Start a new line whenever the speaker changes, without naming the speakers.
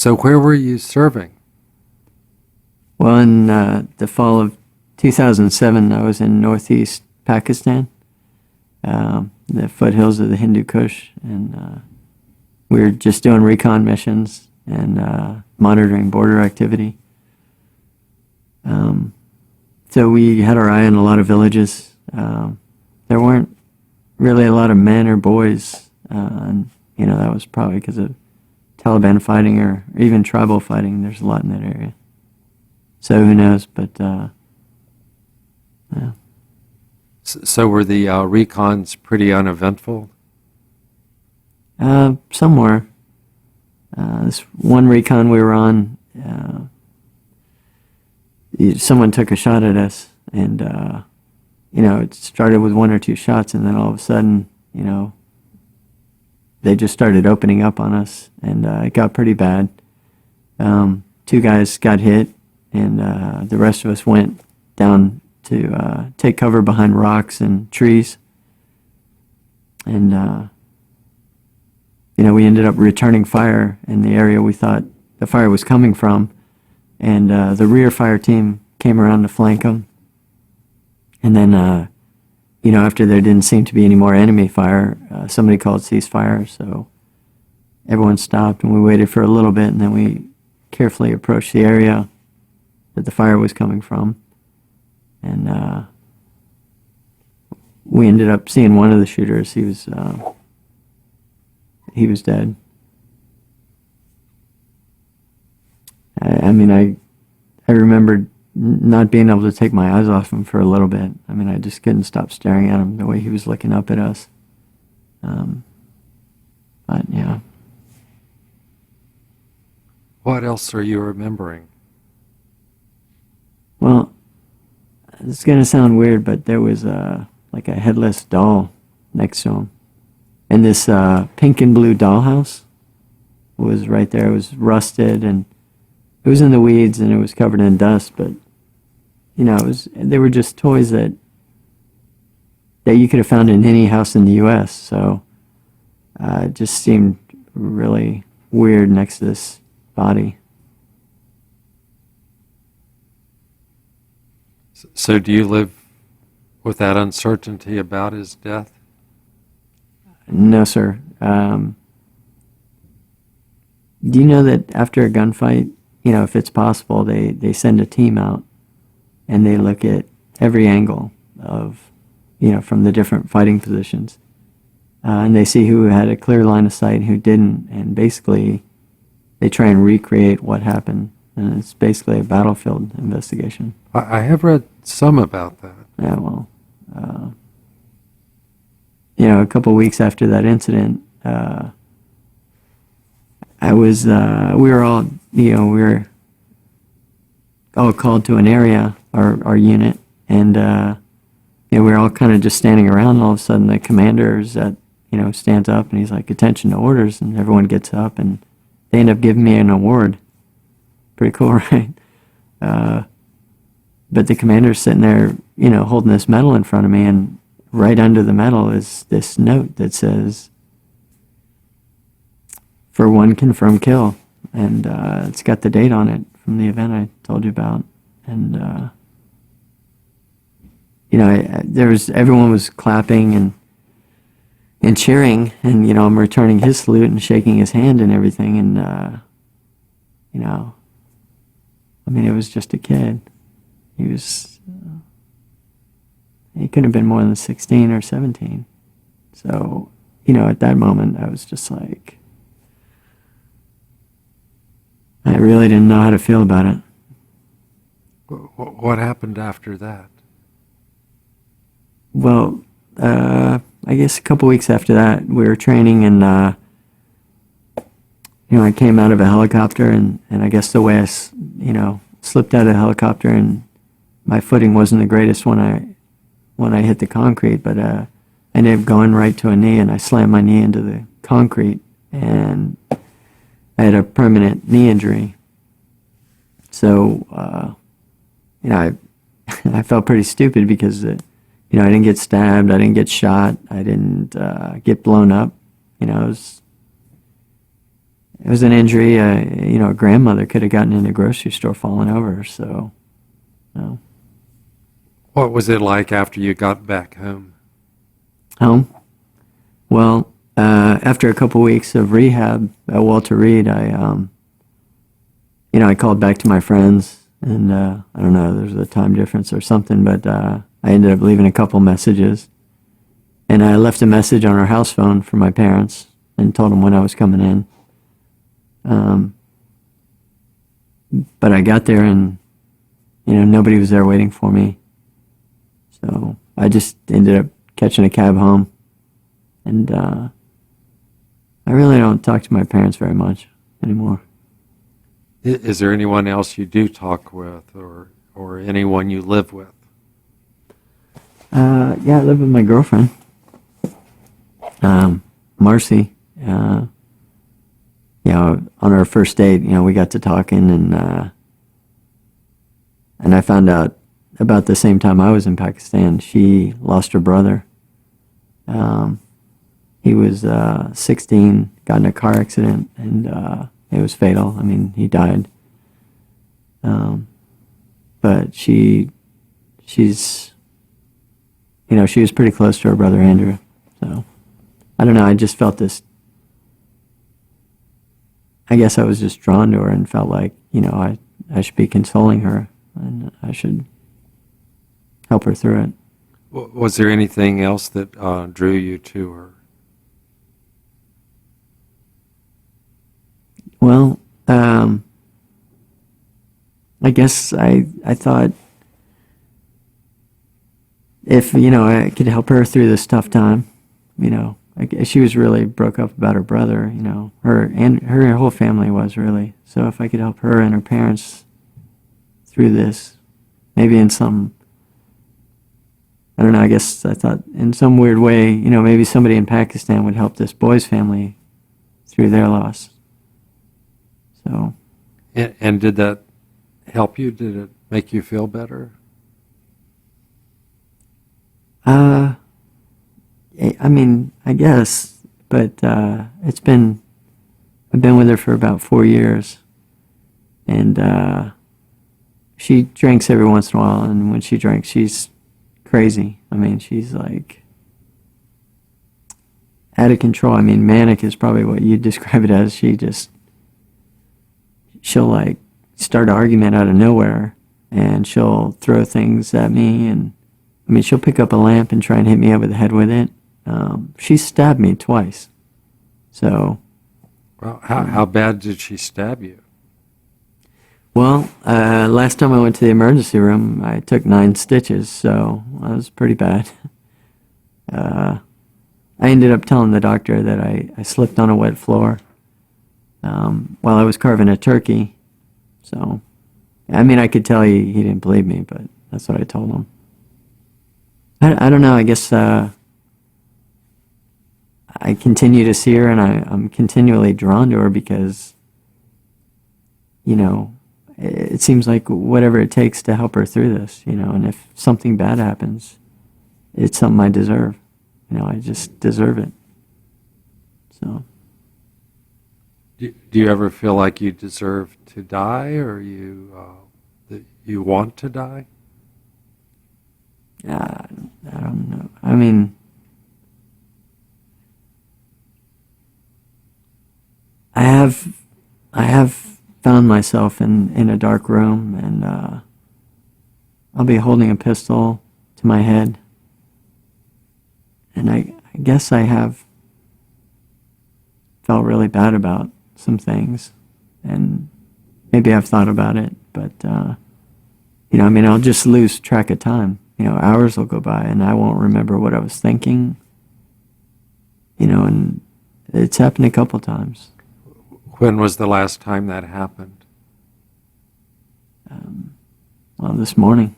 So where were you serving?
Well, in the fall of 2007, I was in northeast Pakistan, the foothills of the Hindu Kush, and we were just doing recon missions and monitoring border activity. So we had our eye on a lot of villages. There weren't really a lot of men or boys, and that was probably because of Taliban fighting or even tribal fighting. There's a lot in that area. So who knows? But yeah.
So were the recons pretty uneventful?
Somewhere. This one recon we were on, someone took a shot at us, and it started with one or two shots, and then all of a sudden, they just started opening up on us, and it got pretty bad. Two guys got hit, and the rest of us went down to take cover behind rocks and trees. And, we ended up returning fire in the area we thought the fire was coming from. And the rear fire team came around to flank them. And then, after there didn't seem to be any more enemy fire, somebody called ceasefire. So everyone stopped, and we waited for a little bit, and then we carefully approached the area that the fire was coming from. And we ended up seeing one of the shooters. He was dead. I remembered not being able to take my eyes off him for a little bit. I just couldn't stop staring at him the way he was looking up at us. But yeah.
What else are you remembering?
Well, it's going to sound weird, but there was like a headless doll next to him. And this pink and blue dollhouse was right there. It was rusted, and it was in the weeds, and it was covered in dust. But they were just toys that you could have found in any house in the U.S. So it just seemed really weird next to this body.
So do you live with that uncertainty about his death?
No, sir. Do you know that after a gunfight, if it's possible, they send a team out and they look at every angle of, from the different fighting positions. And they see who had a clear line of sight and who didn't. And basically, they try and recreate what happened. And it's basically a battlefield investigation.
I have read some about that.
Yeah, well, a couple of weeks after that incident, we were all called to an area, our unit, and we were all kind of just standing around, and all of a sudden the commander stands up, and he's like, "Attention to orders," and everyone gets up, and they end up giving me an award. Pretty cool, right? But the commander's sitting there, holding this medal in front of me, and right under the medal is this note that says, "For one confirmed kill," and it's got the date on it from the event I told you about. And everyone was clapping and cheering, and I'm returning his salute and shaking his hand and everything, and it was just a kid. He couldn't have been more than 16 or 17. So, at that moment, I was just like, I really didn't know how to feel about it.
What happened after that?
Well, I guess a couple weeks after that, we were training, and I came out of a helicopter, and I guess the way I slipped out of the helicopter, and my footing wasn't the greatest when I hit the concrete, but I ended up going right to a knee, and I slammed my knee into the concrete, and I had a permanent knee injury. So, I felt pretty stupid because, I didn't get stabbed, I didn't get shot, I didn't get blown up. it was an injury. A grandmother could have gotten in the grocery store falling over. So, no.
What was it like after you got back home?
Home. Well, after a couple weeks of rehab at Walter Reed, I called back to my friends, and I don't know, there's a time difference or something, but I ended up leaving a couple messages, and I left a message on our house phone for my parents and told them when I was coming in. But I got there, and nobody was there waiting for me, so I just ended up catching a cab home, and I really don't talk to my parents very much anymore.
Is there anyone else you do talk with, or anyone you live with?
Yeah, I live with my girlfriend, Marcy. On our first date, we got to talking, and I found out about the same time I was in Pakistan, she lost her brother. He was 16, got in a car accident, and it was fatal. I mean, he died. But she's, she was pretty close to her brother Andrew. So, I don't know, I just felt this, I guess I was just drawn to her and felt like, I should be consoling her, and I should help her through it.
Was there anything else that drew you to her?
Well, I guess I thought if, I could help her through this tough time, she was really broke up about her brother, her whole family was really. So if I could help her and her parents through this, maybe in some, I don't know, I guess I thought in some weird way, maybe somebody in Pakistan would help this boy's family through their loss. So.
And did that help you? Did it make you feel better?
I mean, I guess, but I've been with her for about 4 years, and she drinks every once in a while, and when she drinks, she's crazy. I mean, she's like out of control. I mean, manic is probably what you'd describe it as. She'll like start an argument out of nowhere, and she'll throw things at me, and I mean, she'll pick up a lamp and try and hit me over the head with it. She stabbed me twice. So.
Well, how bad did she stab you?
Well, last time I went to the emergency room, I took 9 stitches, so that was pretty bad. I ended up telling the doctor that I slipped on a wet floor while I was carving a turkey. So, I mean, I could tell he didn't believe me, but that's what I told him. I don't know, I guess I continue to see her, and I'm continually drawn to her because, it seems like whatever it takes to help her through this, and if something bad happens, it's something I deserve. I just deserve it. So.
Do you ever feel like you deserve to die, or that you want to die?
I don't know. I mean, I have found myself in a dark room, and I'll be holding a pistol to my head, and I guess I have felt really bad about some things, and maybe I've thought about it, but I mean, I'll just lose track of time. Hours will go by, and I won't remember what I was thinking. And it's happened a couple times.
When was the last time that happened?
Well, this morning.